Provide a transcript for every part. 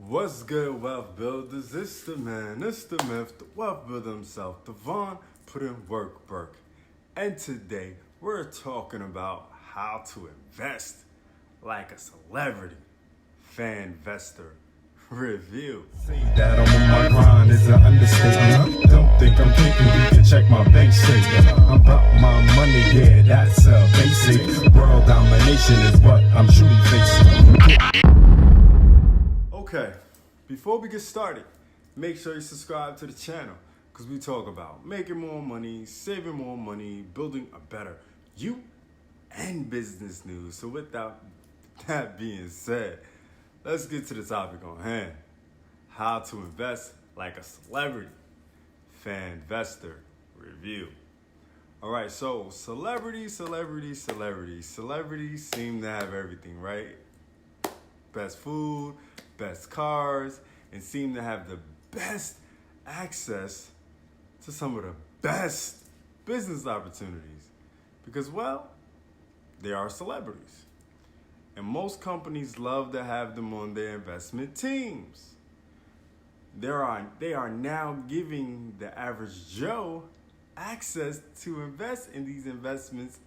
What's good, wealth builders? It's the man, it's the myth, the wealth builder himself, Devon, put in work, Burke. And today, we're talking about how to invest like a celebrity. Fanvestor review. Say that I'm on my grind is an understatement. Don't think I'm thinking, you can check my bank statement. I'm about my money, yeah, that's a basic. World domination is what I'm truly facing. Okay, before we get started, make sure you subscribe to the channel because we talk about making more money, saving more money, building a better you and business news. So without that being said, let's get to the topic on hand. How to invest like a celebrity. Fanvestor review. All right, so celebrities seem to have everything, right? Best food, best cars, and seem to have the best access to some of the best business opportunities because, well, they are celebrities. And most companies love to have them on their investment teams. They are now giving the average Joe access to invest in these investments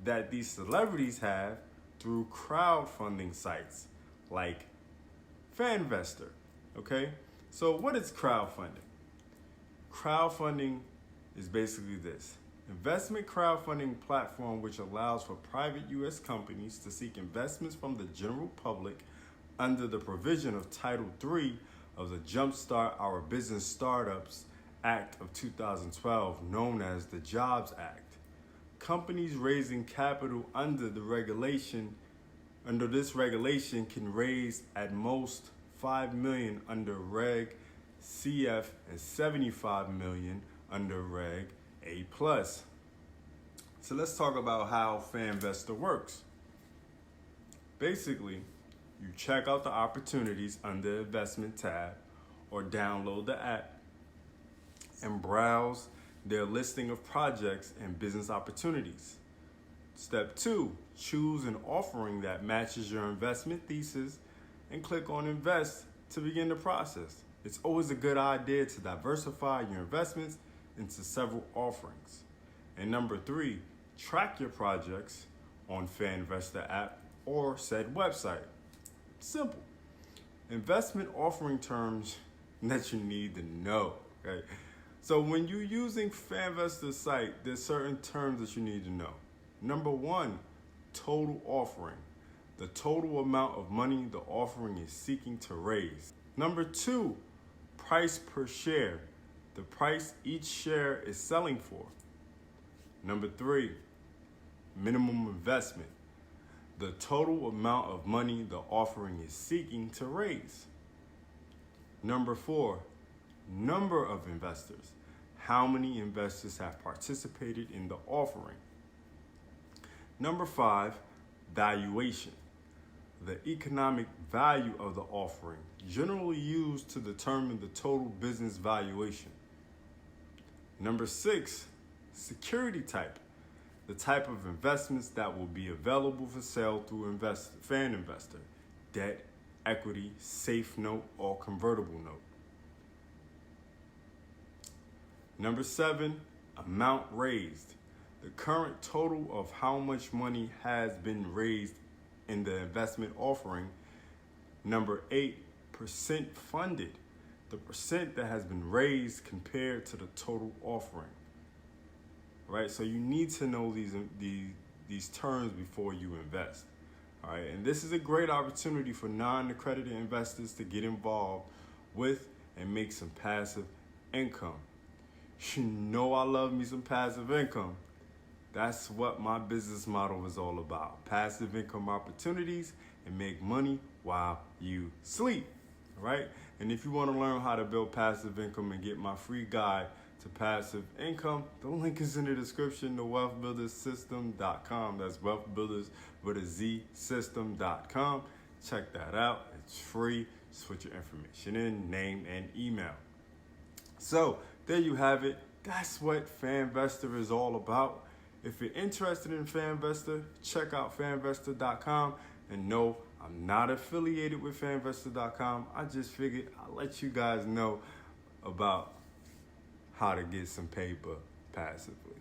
that these celebrities have through crowdfunding sites like Fanvestor. Okay? So what is crowdfunding? Crowdfunding is basically this. Investment crowdfunding platform which allows for private U.S. companies to seek investments from the general public under the provision of Title III of the Jumpstart Our Business Startups Act of 2012, known as the Jobs Act. Companies raising capital under this regulation can raise at most $5 million under Reg CF and $75 million under Reg A+. So let's talk about how Fanvestor works. Basically, you check out the opportunities under the investment tab or download the app and browse their listing of projects and business opportunities. Step 2, choose an offering that matches your investment thesis and click on Invest to begin the process. It's always a good idea to diversify your investments into several offerings. And number 3, track your projects on Fanvestor app or said website. Simple. Investment offering terms that you need to know, okay? So when you're using Fanvestor site, there's certain terms that you need to know. Number 1, total offering. The total amount of money the offering is seeking to raise. Number 2, price per share. The price each share is selling for. Number 3, minimum investment. The total amount of money the offering is seeking to raise. Number 4, number of investors. How many investors have participated in the offering? Number 5, valuation. The economic value of the offering, generally used to determine the total business valuation. Number 6, security type. The type of investments that will be available for sale through Fanvestor. Debt, equity, safe note, or convertible note. Number 7, amount raised. The current total of how much money has been raised in the investment offering. Number 8, percent funded. The percent that has been raised compared to the total offering. Right? So you need to know these terms before you invest. All right? And this is a great opportunity for non-accredited investors to get involved with and make some passive income. You know I love me some passive income. That's what my business model is all about. Passive income opportunities and make money while you sleep, right? And if you want to learn how to build passive income and get my free guide to passive income, the link is in the description to wealthbuildersystem.com. That's wealthbuilders with a Z system.com. Check that out. It's free. Just put your information in, name and email. So there you have it. That's what Fanvestor is all about. If you're interested in Fanvestor, check out fanvestor.com and know I'm not affiliated with Fanvestor.com. I just figured I'll let you guys know about how to get some paper passively.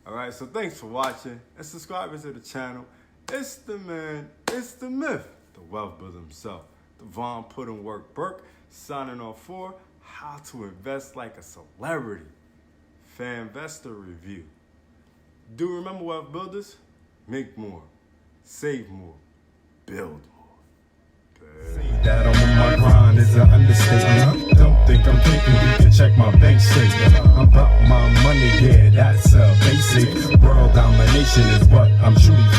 All right, so thanks for watching and subscribing to the channel. It's the man, it's the myth, the wealth builder himself, Devon Puddin' Work Burke, signing off for How to Invest Like a Celebrity, Fanvestor Review. Do remember, wealth builders, make more, save more, build more. Say that I'm on my grind is an understatement. Don't think I'm thinking you can check my bank statement. I'm about my money, yeah, that's basic. World domination is what I'm shooting